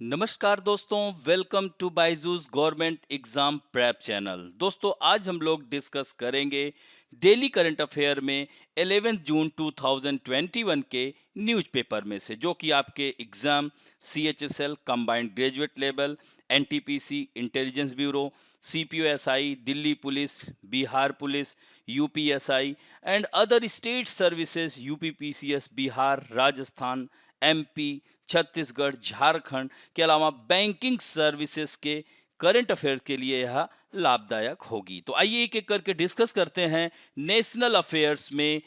नमस्कार दोस्तों, welcome to Byju's government exam prep channel. दोस्तों, आज हम लोग डिस्कस करेंगे डेली करंट अफेयर में 11 जून 2021 के न्यूज़पेपर में से, जो कि आपके exam CHSL combined graduate level, NTPC intelligence bureau, CPOSI Delhi police, Bihar police, UPSI and other state services UPPCS Bihar, Rajasthan, MP, Chhattisgarh, Jharkhand के अलावा बैंकिंग सर्विसेज के करंट अफेयर्स के लिए यह लाभदायक होगी। तो आइए एक एक करके डिस्कस करते हैं। नेशनल अफेयर्स में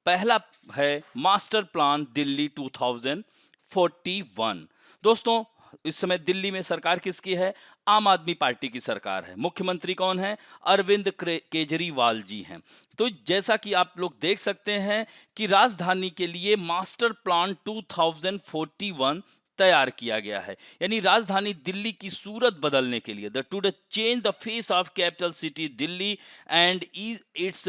पहला है मास्टर प्लान दिल्ली 2041। दोस्तों, इस समय दिल्ली में सरकार किसकी है? आम आदमी पार्टी की सरकार है। मुख्यमंत्री कौन है? अरविंद केजरीवाल जी हैं। तो जैसा कि आप लोग देख सकते हैं कि राजधानी के लिए मास्टर प्लान 2041 तैयार किया गया है, यानी राजधानी दिल्ली की सूरत बदलने के लिए to change the face of capital city Delhi and its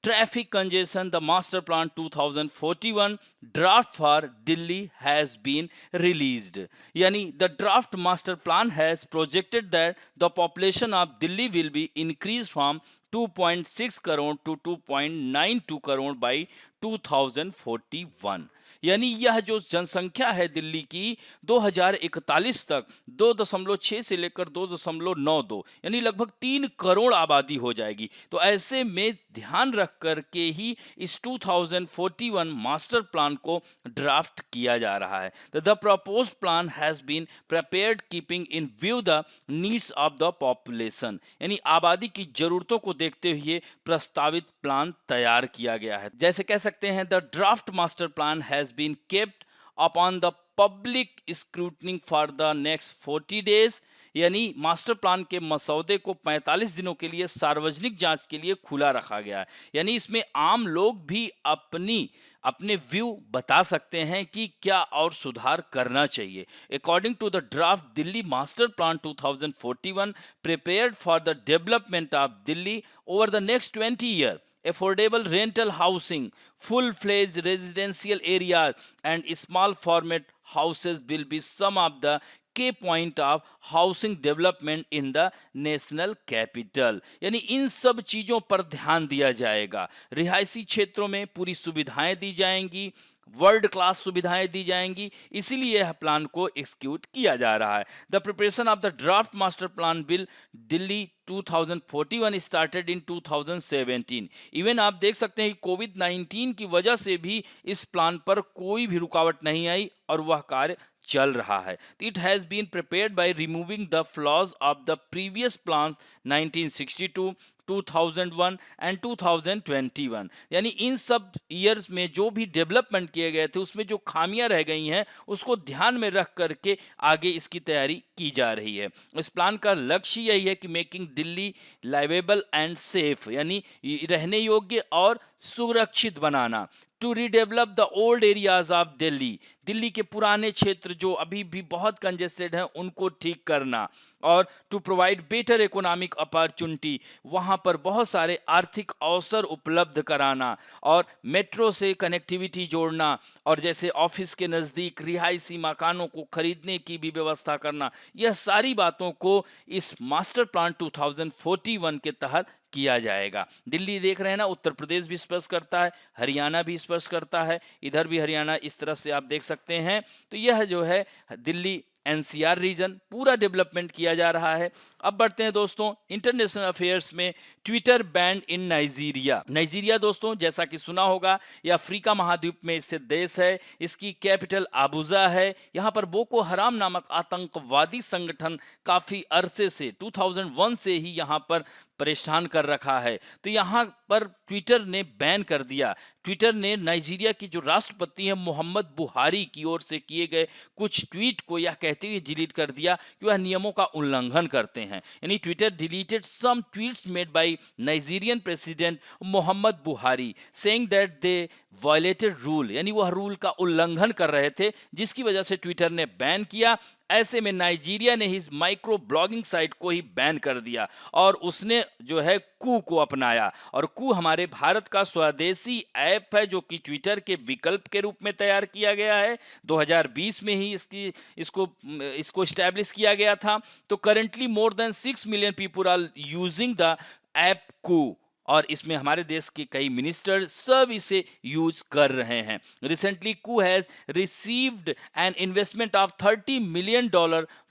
traffic congestion. The master plan 2041 draft for Delhi has been released. यानी the draft master plan has projected that the population of Delhi will be increased from 2.6 crore to 2.92 crore by 2041। यानी यह जो जनसंख्या है दिल्ली की 2041 तक 2.6 से लेकर 2.92 यानी लगभग 3 करोड़ आबादी हो जाएगी। तो ऐसे में ध्यान रख करके ही इस 2041 मास्टर प्लान को ड्राफ्ट किया जा रहा है। The proposed plan has been prepared keeping in view the needs of the population, यानी आबादी की जरूरतों को देखते हुए प्रस्तावित प्लान तैयार किया गया है। जैसे कह सकते हैं, the draft master plan has been kept upon the public scrutiny for the next 40 days, यानी मास्टर प्लान के मसौदे को 45 दिनों के लिए सार्वजनिक जांच के लिए खुला रखा गया है। यानी इसमें आम लोग भी अपने व्यू बता सकते हैं कि क्या और सुधार करना चाहिए। According to the draft Delhi master plan 2041 prepared for the development of Delhi over the next 20 year, affordable rental housing, full-fledged residential areas and small format houses will be some of the key point of housing development in the national capital। यानी इन सब चीजों पर ध्यान दिया जाएगा। रिहायशी क्षेत्रों में पूरी सुविधाएं दी जाएंगी, वर्ल्ड क्लास सुविधाएं दी जाएंगी, इसीलिए यह प्लान को एग्जीक्यूट किया जा रहा है। The preparation of the draft master plan bill Delhi 2041 started in 2017। Even आप देख सकते हैं कि कोविड-19 की वजह से भी इस प्लान पर कोई भी रुकावट नहीं आई और वह कार्य चल रहा है। It has been prepared by removing the flaws of the previous plans 1962, 2001 and 2021। यानी इन सब ईयर्स में जो भी डेवलपमेंट किए गए थे उसमें जो खामियां रह गई हैं उसको ध्यान में रख करके आगे इसकी तैयारी की जा रही है। इस प्लान का लक्ष्य यही है कि making Delhi liveable and safe, यानी रहने योग्य और सुरक्षित बनाना। To redevelop the old areas of Delhi, Delhi के पुराने क्षेत्र जो अभी भी बहुत कंजेस्टेड हैं उनको ठीक करना, और to provide better economic opportunity, वहाँ पर बहुत सारे आर्थिक अवसर उपलब्ध कराना और मेट्रो से कनेक्टिविटी जोड़ना, और जैसे ऑफिस के नज़दीक रिहायशी मकानों को खरीदने की भी व्यवस्था करना। यह सारी बातों को इस मास्टर प्लान 2041 के तहत किया जाएगा। दिल्ली देख रहे हैं ना, उत्तर प्रदेश भी स्पर्श करता है, हरियाणा भी स्पर्श करता है, इधर भी हरियाणा, इस तरह से आप देख सकते हैं। तो यह जो है दिल्ली NCR रीजन पूरा डेवलपमेंट किया जा रहा है। अब बढ़ते हैं दोस्तों इंटरनेशनल अफेयर्स में। Twitter ban in Nigeria. Nigeria दोस्तों, जैसा कि सुना होगा, यह अफ्रीका महाद्वीप में स्थित देश है। इसकी कैपिटल आबुजा है। यहाँ पर बोको हराम नामक आतंकवादी संगठन काफ़ी अरसे से 2001 से ही यहाँ पर परेशान कर रखा है। तो यहाँ पर ट्विटर ने बैन कर दिया। ट्विटर ने नाइजीरिया की जो राष्ट्रपति हैं मोहम्मद बुहारी की ओर से किए गए कुछ ट्वीट को यह कहते हुए डिलीट कर दिया कि वह नियमों का उल्लंघन करते हैं। यानी Twitter deleted some tweets made by Nigerian president Muhammadu Buhari saying that they violated rule, यानी वह रूल का उल्लंघन कर रहे थे, जिसकी वजह से ट्विटर ने बैन किया। ऐसे में नाइजीरिया ने इस माइक्रो ब्लॉगिंग साइट को ही बैन कर दिया और उसने जो है कू को अपनाया। और कू हमारे भारत का स्वदेशी ऐप है, जो कि ट्विटर के विकल्प के रूप में तैयार किया गया है। 2020 में ही इसको स्टैब्लिश किया गया था। तो currently more than 6 million people are using the app Koo, और इसमें हमारे देश के कई मिनिस्टर सब इसे यूज कर रहे हैं। Recently Koo has received an investment of $30 million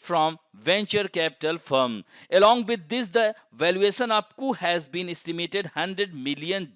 from venture capital firm. Along with this, the valuation of Koo has been estimated $100 million.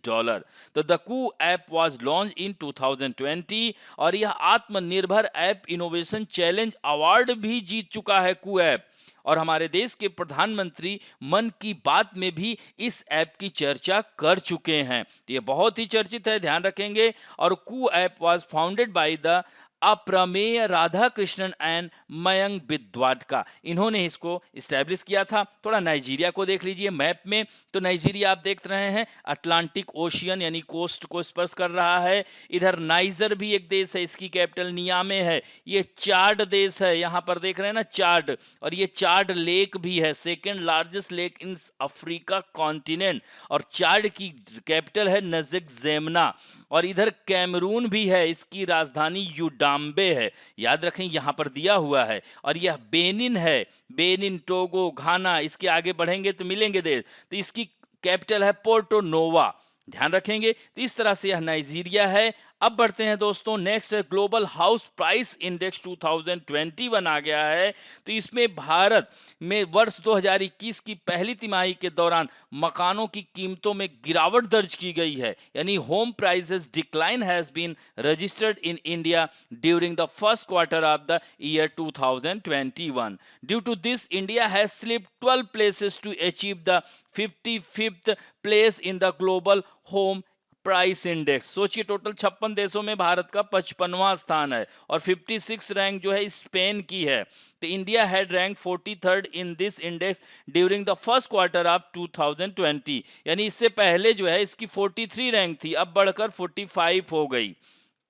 तो the Koo app was launched in 2020 और यह आत्मनिर्भर ऐप इनोवेशन चैलेंज अवार्ड भी जीत चुका है कू app. और हमारे देश के प्रधानमंत्री मन की बात में भी इस ऐप की चर्चा कर चुके हैं। तो ये बहुत ही चर्चित है, ध्यान रखेंगे। और Koo app was founded by the Aprameya Radhakrishnan and Mayank Bidawatka, इन्होंने इसको इस्टेब्लिश किया था। थोड़ा नाइजीरिया को देख लीजिए मैप में। तो नाइजीरिया आप देख रहे हैं अटलांटिक ओशियन यानी कोस्ट को स्पर्श कर रहा है। इधर नाइजर भी एक देश है, इसकी कैपिटल नियामे है। ये चाड देश है, यहाँ पर देख रहे हैं ना चाड, और ये चाड लेक भी है, second largest lake in Africa continent. और चाड की कैपिटल है नजक जेमना। और इधर कैमरून भी है, इसकी राजधानी यूडाम्बे है, याद रखें यहाँ पर दिया हुआ है। और यह बेनिन है, बेनिन, टोगो, घाना, इसके आगे बढ़ेंगे तो मिलेंगे देश। तो इसकी कैपिटल है पोर्टो नोवा, ध्यान रखेंगे। तो इस तरह से यह नाइजीरिया है। अब बढ़ते हैं दोस्तों, नेक्स्ट है ग्लोबल हाउस प्राइस इंडेक्स 2021 आ गया है। तो इसमें भारत में वर्ष 2021 की पहली तिमाही के दौरान मकानों की कीमतों में गिरावट दर्ज की गई है, यानी home prices decline has been registered in India during the first quarter of the year 2021। Due to this India has slipped 12 places to achieve the 55th place in the global home price index. सोचिए total 56 देशों में भारत का 55वां स्थान है और 56 rank जो है Spain की है। तो India had rank 43rd in this index during the first quarter of 2020, यानी इससे पहले जो है इसकी 43 रैंक थी, अब बढ़कर 45 हो गई।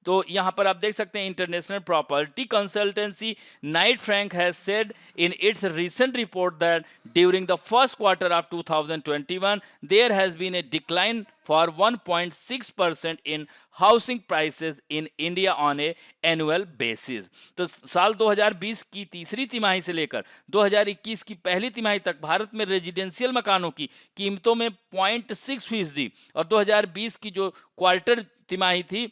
तो यहां पर आप देख सकते हैं international property consultancy Knight Frank has said in its recent report that during the first quarter of 2021 there has been a decline for 1.6% in housing prices in India on a annual basis. तो साल 2020 की तीसरी तिमाही से लेकर 2021 की पहली तिमाही तक भारत में रेजिडेंशियल मकानों की कीमतों में 0.6% और 2020 की जो क्वार्टर तिमाही थी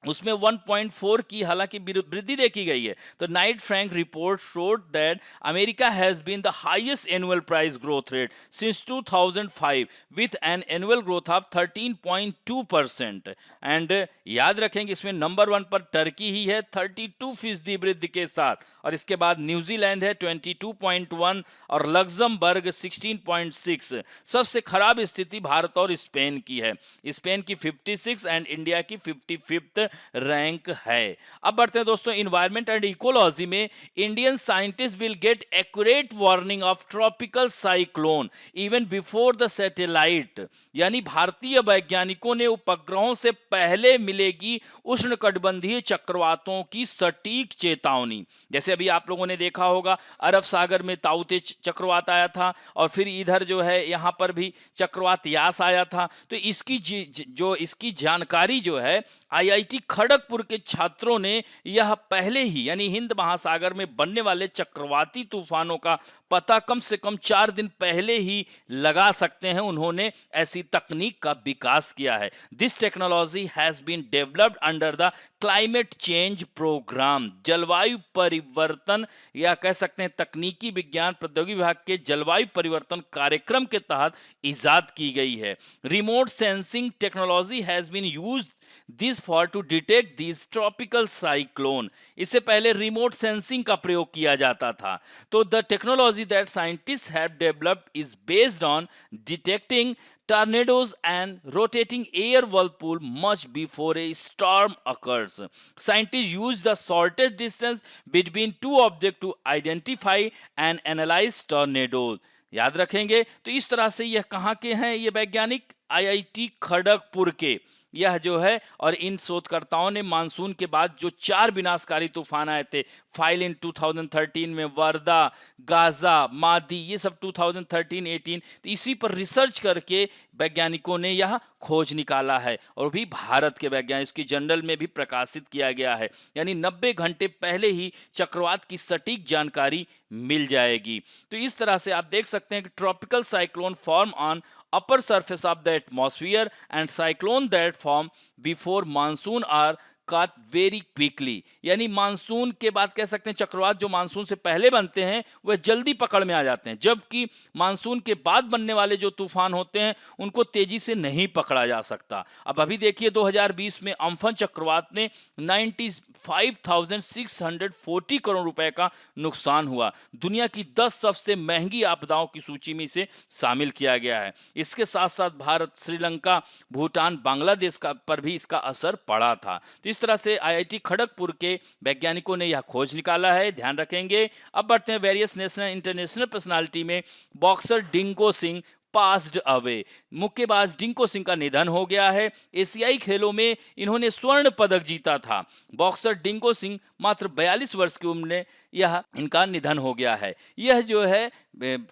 उसमें 1.4 की हालांकि वृद्धि देखी गई है। तो Knight Frank report showed that America has been the highest annual price growth rate since 2005 with an annual growth of 13.2%। And याद रखेंगे इसमें नंबर 1 पर टर्की ही है 32% वृद्धि के साथ, और इसके बाद न्यूजीलैंड है 22.1 और लग्जमबर्ग 16.6। सबसे खराब स्थिति भारत और स्पेन की है, स्पेन की 56 एंड इंडिया की 55th रैंक है। अब बढ़ते हैं दोस्तों इन्वायरमेंट एंड इकोलॉजी में। Indian scientist will get accurate warning of tropical cyclone even before the satellite, यानी भारतीय वैज्ञानिकों ने उपग्रहों से पहले मिलेगी उष्णकटिबंधीय चक्रवातों की सटीक चेतावनी। जैसे अभी आप लोगों ने देखा होगा अरब सागर में ताउते चक्रवात आया था, और फिर इधर जो है यहां पर भी चक्रवात यास आया था। तो इसकी जानकारी जो है IIT खड़गपुर के छात्रों ने यह पहले ही, यानी हिंद महासागर में बनने वाले चक्रवाती तूफानों का पता कम से कम 4 दिन पहले ही लगा सकते हैं। उन्होंने ऐसी तकनीक का विकास किया है। This technology has been developed under the climate change program, जलवायु परिवर्तन या कह सकते हैं तकनीकी विज्ञान प्रौद्योगिकी विभाग के जलवायु परिवर्तन कार्यक्रम के तहत इजाद की गई है। Remote sensing technology has been used this for to detect this tropical cyclone. इससे पहले रिमोट सेंसिंग का प्रयोग किया जाता था। तो the technology that scientist have developed is based on detecting tornadoes and rotating air whirlpool much before a storm occurs. Scientists use the shortest distance between two objects to identify and analyze tornadoes. याद रखेंगे। तो इस तरह से यह कहाँ के हैं ये वैज्ञानिक? IIT खड़गपुर के। यह जो है, और इन शोधकर्ताओं ने मानसून के बाद जो 4 विनाशकारी तूफान आए थे, फाइल इन 2013 में, वर्दा, गाजा, मादी, ये सब 2013-18, तो इसी पर रिसर्च करके वैज्ञानिकों ने यह खोज निकाला है और भी भारत के वैज्ञानिक की जर्नल में भी प्रकाशित किया गया है। यानी 90 घंटे पहले ही चक्रवात की सटीक जानकारी मिल जाएगी। तो इस तरह से आप देख सकते हैं कि tropical cyclone form on upper surface of the atmosphere and cyclone that form before monsoon are caught very quickly। यानी मानसून के बाद कह सकते हैं चक्रवात जो मानसून से पहले बनते हैं वह जल्दी पकड़ में आ जाते हैं, जबकि मानसून के बाद बनने वाले जो तूफान होते हैं उनको तेजी से नहीं पकड़ा जा सकता। अब अभी देखिए 2020 में अम्फन चक्रवात ने 95,640 करोड़ रुपए का नुकसान हुआ। दुनिया की 10 सबसे महंगी आपदाओं की सूची में इसे शामिल किया गया है। इसके साथ साथ भारत, श्रीलंका, भूटान, बांग्लादेश का पर भी इसका असर पड़ा था। तो इस तरह से आईआईटी खड़गपुर के वैज्ञानिकों ने यह खोज निकाला है, ध्यान रखेंगे। अब बढ़ते हैं वेरियस नेशनल इंटरनेशनल पर्सनालिटी में। Boxer Dingko Singh passed away. मुक्केबाज डिंको सिंह का निधन हो गया है। एशियाई खेलों में इन्होंने स्वर्ण पदक जीता था। बॉक्सर डिंको सिंह मात्र 42 वर्ष की उम्र में यह इनका निधन हो गया है। यह जो है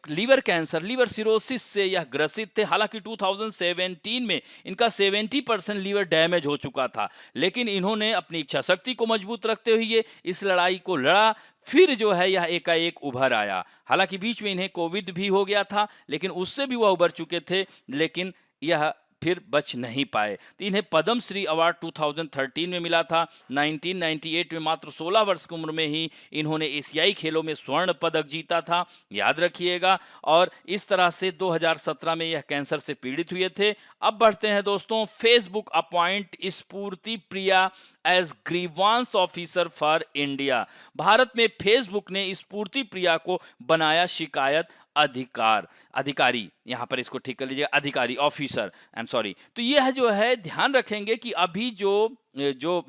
लीवर कैंसर, लीवर सिरोसिस से यह ग्रसित थे। हालांकि 2017 में इनका 70% लीवर डैमेज हो चुका था, लेकिन इन्होंने अपनी इच्छा शक्ति को मजबूत रखते हुए इस लड़ाई को लड़ा। फिर जो है यह एकाएक उभर आया। हालांकि बीच में इन्हें कोविड भी हो गया था, लेकिन उससे भी वह उभर चुके थे, लेकिन यह फिर बच नहीं पाए। तो इन्हें पद्म श्री अवार्ड 2013 में मिला था। 1998 में मात्र 16 वर्ष की उम्र में ही इन्होंने एशियाई खेलों में स्वर्ण पदक जीता था, याद रखिएगा। और इस तरह से 2017 में यह कैंसर से पीड़ित हुए थे। अब बढ़ते हैं दोस्तों, Facebook appoint Spoorthi Priya as grievance officer for India. Bharat में फेसबुक ने स्फूर्ति प्रिया को बनाया शिकायत अधिकारी, यहां पर इसको ठीक कर लीजिए, अधिकारी, ऑफिसर, आई एम सॉरी। तो यह जो है ध्यान रखेंगे कि अभी जो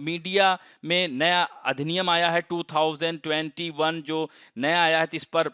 मीडिया में नया अधिनियम आया है 2021 जो नया आया है, तो इस पर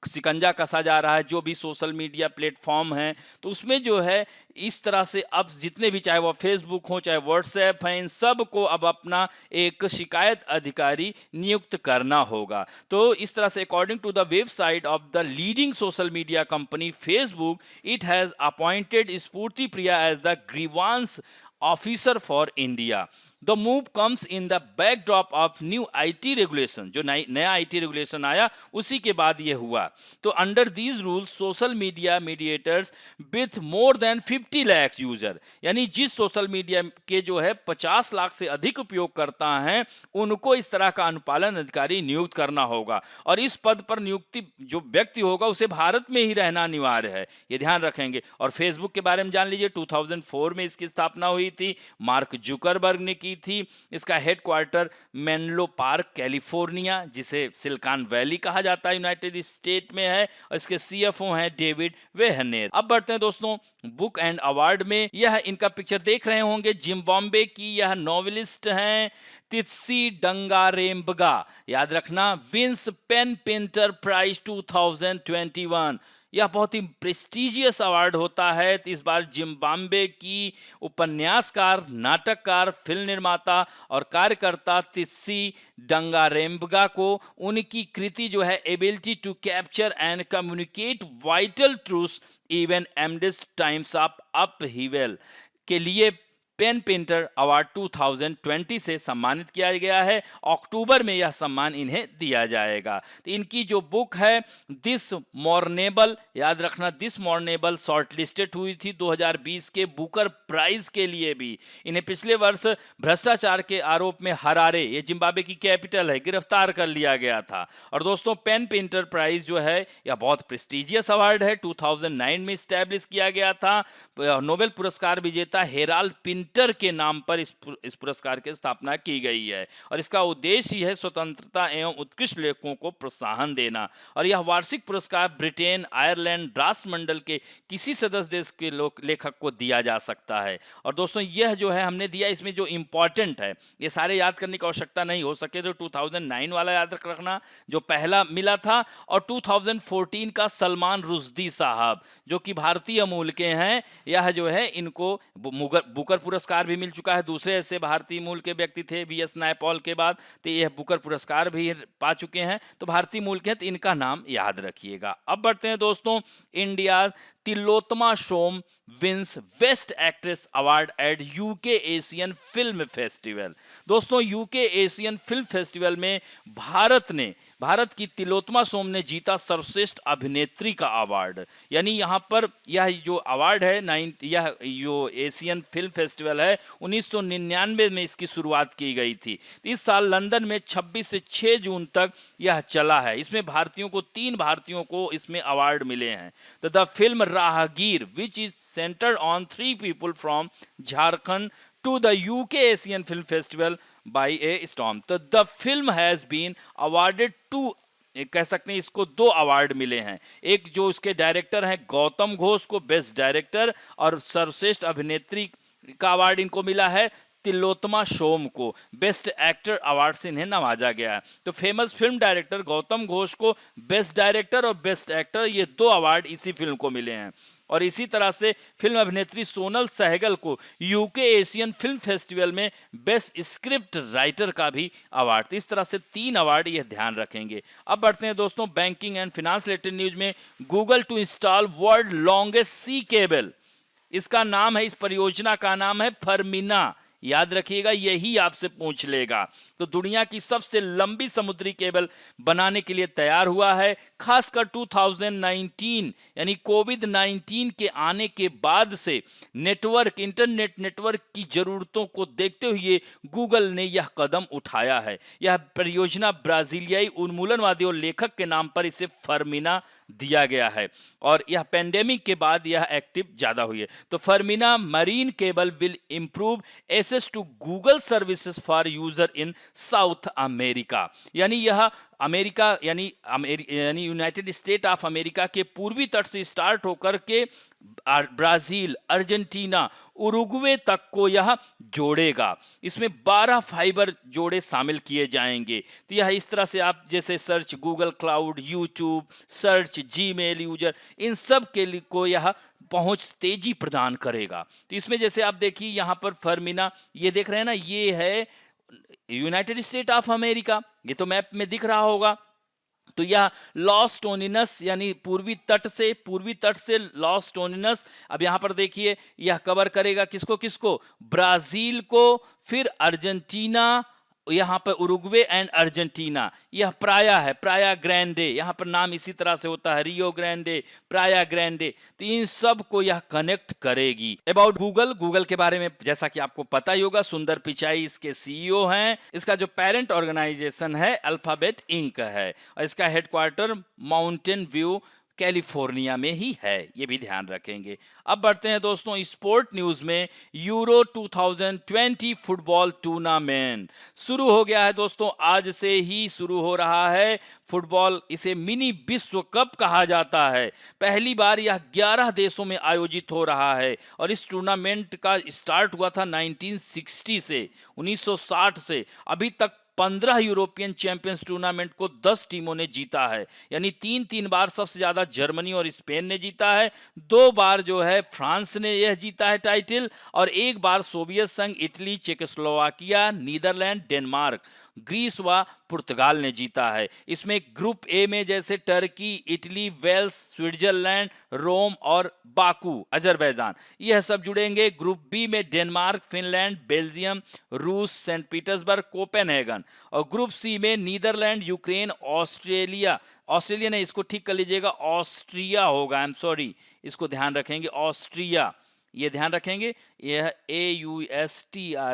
शिकंजा कसा जा रहा है। जो भी सोशल मीडिया प्लेटफॉर्म है तो उसमें जो है इस तरह से अब जितने भी, चाहे वो फेसबुक हो चाहे व्हाट्सएप है, इन सब को अब अपना एक शिकायत अधिकारी नियुक्त करना होगा। तो इस तरह से according to the website of the leading social media company Facebook, it has appointed Spoorthi Priya as the grievance officer for India. The move comes in the backdrop of new IT regulation. जो नया आईटी रेगुलेशन आया उसी के बाद ये हुआ। तो under these rules social media mediators with more than 50 lakh user, यानी जिस सोशल मीडिया के जो है 50 लाख से अधिक उपयोगकर्ता हैं उनको इस तरह का अनुपालन अधिकारी नियुक्त करना होगा। और इस पद पर नियुक्ति जो व्यक्ति होगा उसे भारत में ही रहना अनिवार्य है, ये ध्यान रखेंगे। और फेसबुक के बारे में जान लीजिए, 2004 में इसकी स्थापना हुई थी, मार्क जुकरबर्ग ने की थी। इसका हेडक्वार्टर मेनलो पार्क, कैलिफोर्निया, जिसे सिलिकॉन वैली कहा जाता है, यूनाइटेड स्टेट में है। और इसके सीएफओ हैं डेविड वेहनेर। अब बढ़ते हैं दोस्तों बुक एंड अवार्ड में। यह इनका पिक्चर देख रहे होंगे, जिम्बाब्वे की यह नॉवेलिस्ट हैं तित्सी डंगारेम्बगा, याद रखना, विंस पेन पेंटर प्राइज 2021। यह बहुत ही प्रेस्टिजियस अवार्ड होता है। तो इस बार जिम्बाब्वे की उपन्यासकार, नाटककार, फिल्म निर्माता और कार्यकर्ता तित्सी डंगारेम्बगा को उनकी कृति जो है ability to capture and communicate vital truths even amidst times of upheaval के लिए पेन पेंटर अवार्ड 2020 से सम्मानित किया गया है। अक्टूबर में यह सम्मान इन्हें दिया जाएगा। तो इनकी जो बुक है दिस मॉर्नेबल, याद रखना, दिस मॉर्नेबल शॉर्टलिस्टेड हुई थी 2020 के बुकर प्राइज के लिए भी। इन्हें पिछले वर्ष भ्रष्टाचार के आरोप में हरारे, ये जिम्बाब्वे की कैपिटल है, गिरफ्तार कर लिया गया था। और दोस्तों पेन पेंटर प्राइज जो है यह बहुत प्रेस्टिजियस अवार्ड है, 2009 में स्टैब्लिश किया गया था। नोबेल पुरस्कार विजेता हेराल्ड पिंटर के नाम पर इस पुरस्कार की स्थापना की गई है। और इसका उद्देश्य ही है स्वतंत्रता एवं उत्कृष्ट लेखकों को प्रोत्साहन देना। और यह वार्षिक पुरस्कार ब्रिटेन, आयरलैंड राष्ट्रमंडल के किसी सदस्य देश के लेखक को दिया जा सकता है। और दोस्तों यह जो है हमने दिया, इसमें जो इंपॉर्टेंट है, ये सारे याद करने की आवश्यकता नहीं, हो सके तो 2009 वाला याद रखना जो पहला मिला था, और 2014 का सलमान रुश्दी साहब जो कि भारतीय मूल के हैं, यह जो है इनको बुकर पुरस्कार पुरस्कार भी मिल चुका है। दूसरे ऐसे भारतीय मूल के व्यक्ति थे वीएस नायपॉल के बाद, तो यह बुकर पुरस्कार भी पा चुके हैं। तो भारतीय मूल के हैं तो इनका नाम याद रखिएगा। अब बढ़ते हैं दोस्तों, India Tilottama Shome wins best actress award at UK Asian film festival. दोस्तों यूके एशियन फिल्म फेस्टिवल में भारत की तिलोत्तमा सोम ने जीता सर्वश्रेष्ठ अभिनेत्री का अवार्ड। यानी यहाँ पर यह जो अवार्ड है यह जो एशियन फिल्म फेस्टिवल है 1999 में इसकी शुरुआत की गई थी। इस साल लंदन में 26 से 6 जून तक यह चला है। इसमें 3 भारतीयों को इसमें अवार्ड मिले हैं। तो द फिल्म राहगीर which is centred on 3 people from Jharkhand to the UK Asian Film Festival by a storm। तो the film has been awarded to, कह सकते हैं इसको 2 अवार्ड मिले हैं। एक जो इसके डायरेक्टर हैं गौतम घोष को बेस्ट डायरेक्टर, और सर्वश्रेष्ठ अभिनेत्री का अवार्ड इनको मिला है तिलोत्तमा सोम को बेस्ट एक्टर अवार्ड से इन्हें नवाजा गया है। तो famous film director Gautam Ghosh को बेस्ट डायरेक्टर और बेस्ट एक्टर, ये 2 अवार्ड इसी फिल्म को मिले हैं। और इसी तरह से फिल्म अभिनेत्री सोनल सहगल को यूके एशियन फिल्म फेस्टिवल में बेस्ट स्क्रिप्ट राइटर का भी अवार्ड। तो इस तरह से 3 अवार्ड यह ध्यान रखेंगे। अब बढ़ते हैं दोस्तों banking and finance related news में। Google to install world longest sea cable, इसका नाम है, इस परियोजना का नाम है फर्मिना। याद रखिएगा, यही आपसे पूछ लेगा। तो दुनिया की सबसे लंबी समुद्री केबल बनाने के लिए तैयार हुआ है। खासकर 2019 यानी कोविड-19 के आने के बाद से इंटरनेट नेटवर्क की जरूरतों को देखते हुए गूगल ने यह कदम उठाया है। यह परियोजना ब्राजीलियाई उन्मूलनवादी और लेखक के नाम पर इसे फर्मिना दिया गया है, और यह पेंडेमिक के बाद यह एक्टिव ज्यादा हुई है। तो Firmina marine cable will improve access to Google services for user in South America. यानी यह अमेरिका यानी यूनाइटेड स्टेट ऑफ अमेरिका के पूर्वी तट से स्टार्ट होकर के ब्राजील, अर्जेंटीना, उरुग्वे तक को यह जोड़ेगा। इसमें 12 फाइबर जोड़े शामिल किए जाएंगे। तो यह इस तरह से आप जैसे search Google Cloud, YouTube search, Gmail user, इन सब के लिए को यह पहुंच तेजी प्रदान करेगा। तो इसमें जैसे आप देखिए यहाँ पर फर्मिना, ये देख रहे हैं ना, ये है यूनाइटेड स्टेट ऑफ अमेरिका, ये तो मैप में दिख रहा होगा। तो यह लॉस टोनिनस यानी पूर्वी तट से लॉस टोनिनस, अब यहां पर देखिए यह कवर करेगा किसको, ब्राजील को, फिर अर्जेंटीना, यहाँ पर उरुग्वे एंड अर्जेंटीना। यह प्राया ग्रैंडे, यहाँ पर नाम इसी तरह से होता है, रियो ग्रैंडे, प्राया ग्रैंडे। तो इन सब को यह कनेक्ट करेगी। अबाउट गूगल के बारे में जैसा कि आपको पता ही होगा, सुंदर पिचाई इसके सीईओ हैं। इसका जो पेरेंट ऑर्गेनाइजेशन है अल्फाबेट इंक है, और इसका हेडक्वार्टर माउंटेन व्यू कैलिफोर्निया में ही है, ये भी ध्यान रखेंगे। अब बढ़ते हैं दोस्तों स्पोर्ट न्यूज में। यूरो 2020 फुटबॉल टूर्नामेंट शुरू हो गया है दोस्तों, आज से ही शुरू हो रहा है फुटबॉल। इसे मिनी विश्व कप कहा जाता है। पहली बार यह 11 देशों में आयोजित हो रहा है, और इस टूर्नामेंट का स्टार्ट हुआ था 1960 से। अभी तक 15 यूरोपियन चैंपियंस टूर्नामेंट को 10 टीमों ने जीता है। यानी 3 बार सबसे ज्यादा जर्मनी और स्पेन ने जीता है, 2 बार जो है फ्रांस ने यह जीता है टाइटल, और 1 बार सोवियत संघ, Italy, Czechoslovakia, Netherlands, Denmark, Greece व पुर्तगाल ने जीता है। इसमें ग्रुप ए में जैसे टर्की, इटली, वेल्स, स्विट्जरलैंड, रोम और बाकू, अजरबैजान, यह सब जुड़ेंगे। ग्रुप बी में डेनमार्क, फिनलैंड, बेल्जियम, रूस, सेंट पीटर्सबर्ग, कोपेनहेगन, और ग्रुप सी में नीदरलैंड, यूक्रेन, ऑस्ट्रेलिया नहीं, इसको ठीक कर लीजिएगा, ऑस्ट्रिया होगा, आई एम सॉरी, इसको ध्यान रखेंगे, ऑस्ट्रिया, ये ध्यान रखेंगे, यह AUSTRIA,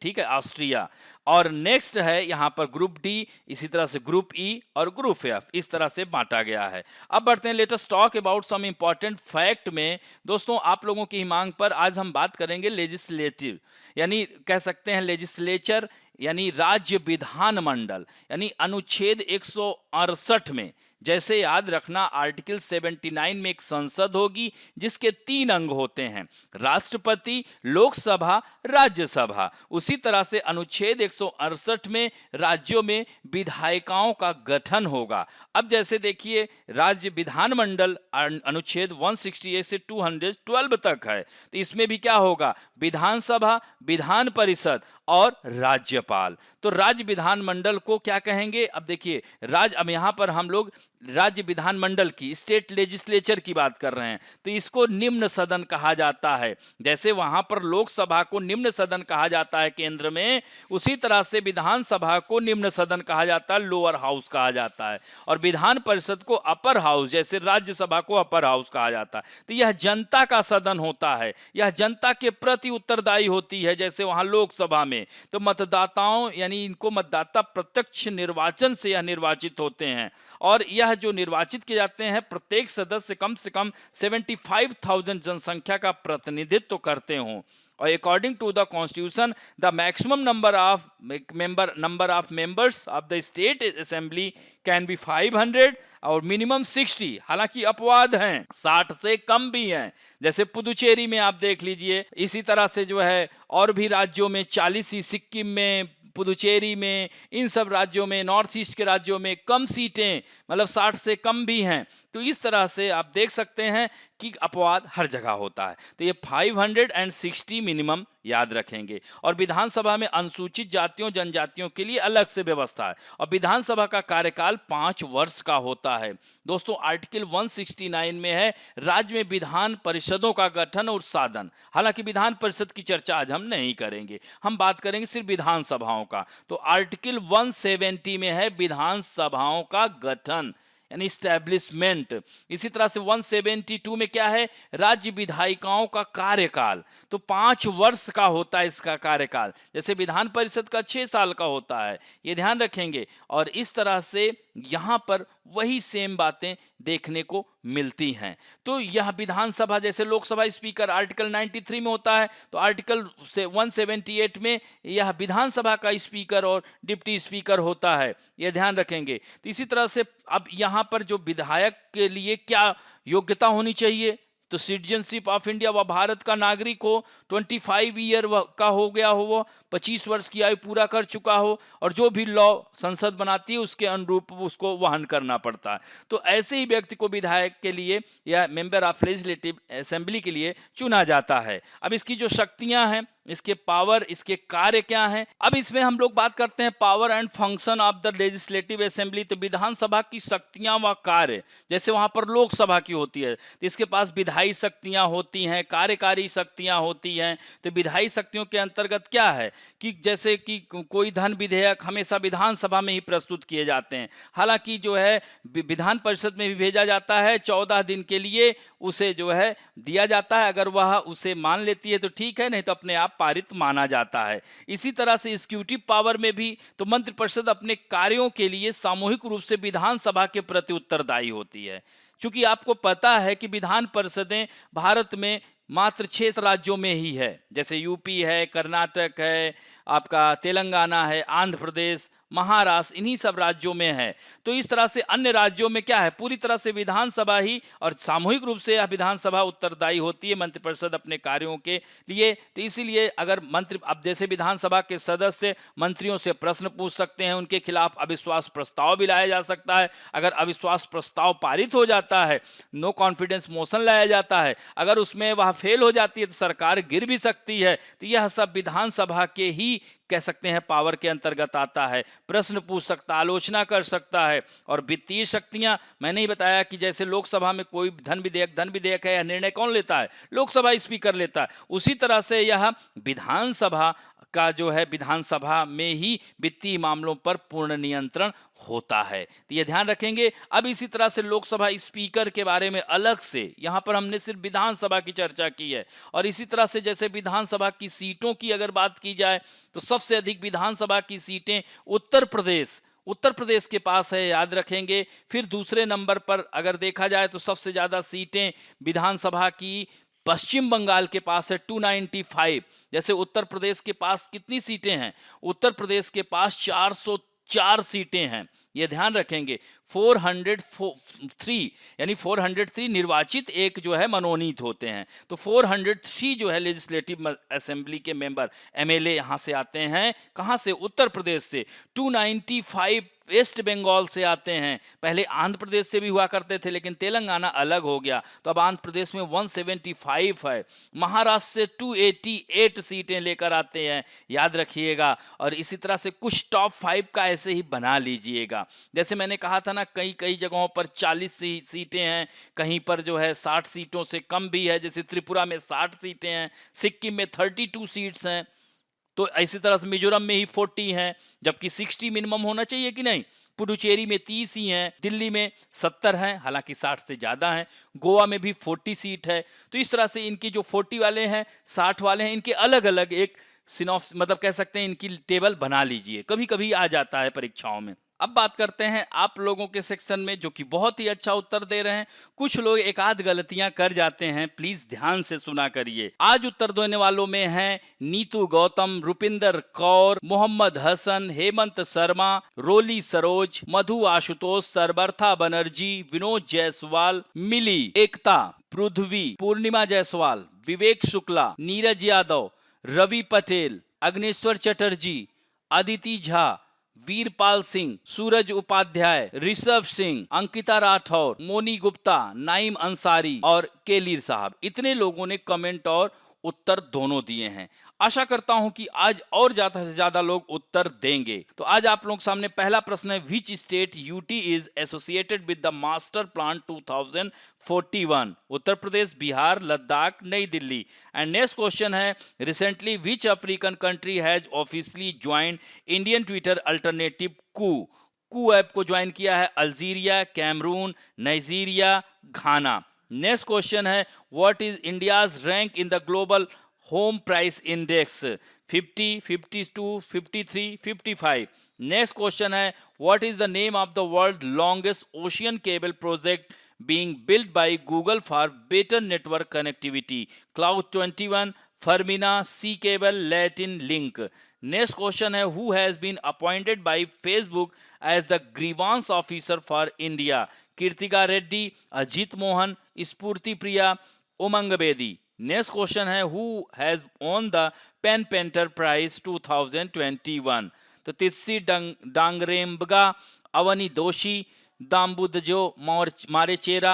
ठीक है, ऑस्ट्रिया। और नेक्स्ट है यहाँ पर ग्रुप डी, इसी तरह से ग्रुप ई और ग्रुप एफ, इस तरह से बांटा गया है। अब बढ़ते हैं latest talk about some important fact में। दोस्तों आप लोगों की मांग पर आज हम बात करेंगे लेजिस्लेटिव, यानी कह सकते हैं लेजिस्लेचर, यानी राज्य विधान मंडल, यानी अनुच्छेद 168 में जैसे याद रखना आर्टिकल 79 में एक संसद होगी जिसके 3 अंग होते हैं, राष्ट्रपति, लोकसभा, राज्यसभा। उसी तरह से अनुच्छेद 168 में राज्यों में विधायिकाओं का गठन होगा। अब जैसे देखिए राज्य विधानमंडल अनुच्छेद 168 से 212 तक है, तो इसमें भी क्या होगा, विधानसभा, विधान परिषद और राज्यपाल। तो राज्य विधानमंडल को क्या कहेंगे, अब देखिए अब यहां पर हम लोग राज्य विधानमंडल की, स्टेट लेजिस्लेचर की बात कर रहे हैं, तो इसको निम्न सदन कहा जाता है। जैसे वहां पर लोकसभा को निम्न सदन कहा जाता है केंद्र में, उसी तरह से विधानसभा को निम्न सदन कहा जाता है, लोअर हाउस कहा जाता है, और विधान परिषद को अपर हाउस, जैसे राज्यसभा को अपर हाउस कहा जाता है। तो यह जनता का सदन होता है, यह जनता के प्रति उत्तरदायी होती है। जैसे वहां लोकसभा में तो मतदाताओं यानी इनको मतदाता प्रत्यक्ष निर्वाचन से यह निर्वाचित होते हैं, और यह जो निर्वाचित किए जाते हैं प्रत्येक सदस्य कम से कम 75,000 जनसंख्या का प्रतिनिधित्व करते हों। और according to the constitution the maximum number of members of the state assembly can be 500 और मिनिमम 60। हालांकि अपवाद हैं, 60 से कम भी हैं, जैसे पुदुचेरी में आप देख लीजिए। इसी तरह से जो है और भी राज्यों में 40 ही, सिक्किम में, पुदुचेरी में, इन सब राज्यों में, नॉर्थ ईस्ट के राज्यों में कम सीटें, मतलब 60 से कम भी हैं। तो इस तरह से आप देख सकते हैं कि अपवाद हर जगह होता है। तो ये 560 मिनिमम याद रखेंगे। और विधानसभा में अनुसूचित जातियों जनजातियों के लिए अलग से व्यवस्था है, और विधानसभा का कार्यकाल 5 वर्ष का होता है। दोस्तों आर्टिकल 169 में है राज्य में विधान परिषदों का गठन और साधन। हालांकि विधान परिषद की चर्चा आज हम नहीं करेंगे, हम बात करेंगे सिर्फ विधानसभाओं का। तो आर्टिकल 170 में है विधानसभाओं का गठन यानी स्टैब्लिशमेंट। इसी तरह से 172 में क्या है, राज्य विधायिकाओं का कार्यकाल। तो 5 वर्ष का होता है इसका कार्यकाल, जैसे विधान परिषद का 6 साल का होता है, ये ध्यान रखेंगे। और इस तरह से यहाँ पर वही सेम बातें देखने को मिलती हैं। तो यह विधानसभा, जैसे लोकसभा स्पीकर आर्टिकल 93 में होता है, तो आर्टिकल 178 में यह विधानसभा का स्पीकर और डिप्टी स्पीकर होता है, यह ध्यान रखेंगे। तो इसी तरह से अब यहाँ पर जो विधायक के लिए क्या योग्यता होनी चाहिए, तो सिटीजनशिप ऑफ इंडिया, वह भारत का नागरिक हो, 25 ईयर का हो गया हो, वो 25 वर्ष की आयु पूरा कर चुका हो, और जो भी लॉ संसद बनाती है उसके अनुरूप उसको वहन करना पड़ता है। तो ऐसे ही व्यक्ति को विधायक के लिए या मेंबर ऑफ लेजिस्लेटिव असेंबली के लिए चुना जाता है। अब इसकी जो शक्तियां हैं, इसके पावर, इसके कार्य क्या हैं। अब इसमें हम लोग बात करते हैं power and function of the legislative assembly. तो विधानसभा की शक्तियां व कार्य, जैसे वहां पर लोकसभा की होती है तो इसके पास विधायी शक्तियां होती हैं, कार्यकारी शक्तियां होती हैं। तो विधायी शक्तियों के अंतर्गत क्या है कि जैसे कि कोई धन विधेयक हमेशा विधानसभा में ही प्रस्तुत किए जाते हैं। हालांकि जो है विधान परिषद में भी भेजा जाता है, 14 दिन के लिए उसे जो है दिया जाता है। अगर वह उसे मान लेती है तो ठीक है, नहीं तो अपने आप पारित माना जाता है। इसी तरह से एग्जीक्यूटिव पावर में भी तो मंत्रिपरिषद अपने कार्यों के लिए सामूहिक रूप से विधानसभा के प्रति उत्तरदायी होती है। क्योंकि आपको पता है कि विधान परिषदें भारत में मात्र 6 राज्यों में ही है, जैसे यूपी है, कर्नाटक है, आपका तेलंगाना है, आंध्र प्रदेश, महाराष्ट्र, इन्हीं सब राज्यों में है। तो इस तरह से अन्य राज्यों में क्या है, पूरी तरह से विधानसभा ही और सामूहिक रूप से यह विधानसभा उत्तरदायी होती है मंत्रिपरिषद अपने कार्यों के लिए। तो इसीलिए अगर मंत्री, अब जैसे विधानसभा के सदस्य मंत्रियों से प्रश्न पूछ सकते हैं, उनके खिलाफ अविश्वास प्रस्ताव भी लाया जा सकता है। अगर अविश्वास प्रस्ताव पारित हो जाता है, नो कॉन्फिडेंस मोशन लाया जाता है, अगर उसमें वह फेल हो जाती है तो सरकार गिर भी सकती है। तो यह सब विधानसभा के ही कह सकते हैं पावर के अंतर्गत आता है। प्रश्न पूछ सकता, आलोचना कर सकता है। और वित्तीय शक्तियां, मैंने ही बताया कि जैसे लोकसभा में कोई धन विधेयक है, यह निर्णय कौन लेता है, लोकसभा स्पीकर लेता है। उसी तरह से यह विधानसभा का जो है, विधानसभा में ही वित्तीय मामलों पर पूर्ण नियंत्रण होता है। तो ये ध्यान रखेंगे। अब इसी तरह से लोकसभा स्पीकर के बारे में अलग से, यहाँ पर हमने सिर्फ विधानसभा की चर्चा की है। और इसी तरह से जैसे विधानसभा की सीटों की अगर बात की जाए तो सबसे अधिक विधानसभा की सीटें उत्तर प्रदेश के पास है, याद रखेंगे। फिर दूसरे नंबर पर अगर देखा जाए तो सबसे ज़्यादा सीटें विधानसभा की पश्चिम बंगाल के पास है, 295। जैसे उत्तर प्रदेश के पास कितनी सीटें हैं, उत्तर प्रदेश के पास 404 सीटें हैं। ये ध्यान रखेंगे। 403 यानी 403 निर्वाचित एक जो है मनोनीत होते हैं। तो 403 जो है लेजिस्लेटिव असेंबली के मेंबर एमएलए यहाँ से आते हैं। कहाँ से? उत्तर प्रदेश से। 295 वेस्ट बंगाल से आते हैं। पहले आंध्र प्रदेश से भी हुआ करते थे, लेकिन तेलंगाना अलग हो गया, तो अब आंध्र प्रदेश में 175 है। महाराष्ट्र से 288 सीटें लेकर आते हैं, याद रखिएगा। और इसी तरह से कुछ टॉप 5 का ऐसे ही बना लीजिएगा। जैसे मैंने कहा था ना, कई कई जगहों पर 40 सीटें हैं, कहीं पर जो है 60 सीटों से कम भी है। जैसे त्रिपुरा में 60 सीटें हैं, सिक्किम में 32 सीट्स हैं। तो इसी तरह से मिजोरम में ही 40 हैं, जबकि 60 मिनिमम होना चाहिए कि नहीं। पुडुचेरी में 30 ही हैं, दिल्ली में 70 हैं, हालांकि 60 से ज़्यादा हैं। गोवा में भी 40 सीट है। तो इस तरह से इनकी जो 40 वाले हैं, 60 वाले हैं, इनके अलग अलग एक सिनॉप्स मतलब कह सकते हैं इनकी टेबल बना लीजिए, कभी कभी आ जाता है परीक्षाओं में। अब बात करते हैं आप लोगों के सेक्शन में, जो कि बहुत ही अच्छा उत्तर दे रहे हैं। कुछ लोग एक आध गलतियां कर जाते हैं, प्लीज ध्यान से सुना करिए। आज उत्तर देने वालों में हैं नीतू गौतम, रुपिंदर कौर, मोहम्मद हसन, हेमंत शर्मा, रोली सरोज, मधु आशुतोष, सरबर्था बनर्जी, विनोद जायसवाल, मिली एकता, पृथ्वी, पूर्णिमा जायसवाल, विवेक शुक्ला, नीरज यादव, रवि पटेल, अग्नेश्वर चटर्जी, अदिति झा, वीरपाल सिंह, सूरज उपाध्याय, ऋषभ सिंह, अंकिता राठौर, मोनी गुप्ता, नाइम अंसारी और केलीर साहब। इतने लोगों ने कमेंट और उत्तर दोनों दिए हैं। आशा करता हूं कि आज और ज्यादा से ज्यादा लोग उत्तर देंगे। तो आज आप लोग सामने पहला प्रश्न है, which state UT is associated with the master plan 2041? Uttar Pradesh, Bihar, Ladakh, New Delhi. And next question है, recently which African country has officially joined Indian Twitter alternative Koo app को ज्वाइन किया है? Algeria, Cameroon, Nigeria, Ghana. Next question है, what is India's rank in the global home price index? 50, 52, 53, 55। Next question है, what is the name of the world longest ocean cable project being built by Google for better network connectivity? Cloud 21, Fermina, Sea Cable, Latin Link. Next question है, who has been appointed by Facebook as the grievance officer for India? Kirtika Reddy, Ajit Mohan, Spurti Priya, Umang Bedi. Next question है, who has won the Pen Painter Prize 2021? तो तिस्सी डांगरेम्बगा, अवनी दोषी, दाम्बुदजो मारेचेरा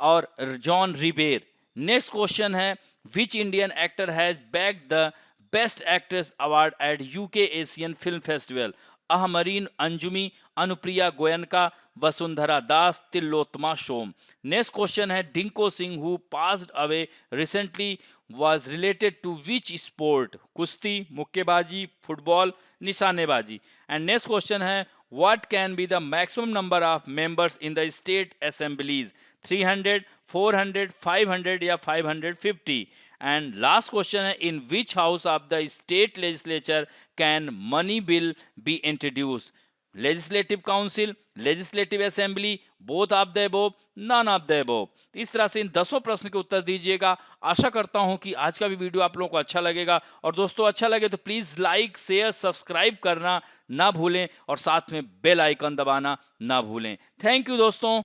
और John रिबेर। Next question है, which Indian actor has bag the best actress award at UK Asian film festival? Ahmareen Anjumi, Anupriya Goenka, Vasundhara Das, Tillotama Shome. Next question है, Dingko Singh who passed away recently was related to which sport? कुश्ती, मुक्केबाजी, football, निशानेबाजी। And next question है, what can be the maximum number of members in the state assemblies? 300, 400, 500 या 550? And last question है, in which house of the state legislature can money bill be introduced? Legislative council, legislative assembly, both of the above, none of the above. इस तरह से इन 10 प्रश्न के उत्तर दीजिएगा। आशा करता हूं कि आज का भी वीडियो आप लोगों को अच्छा लगेगा, और दोस्तों अच्छा लगे तो प्लीज लाइक, शेयर, सब्सक्राइब करना ना भूलें और साथ में बेल आइकन दबाना ना भूलें। थैंक यू दोस्तों।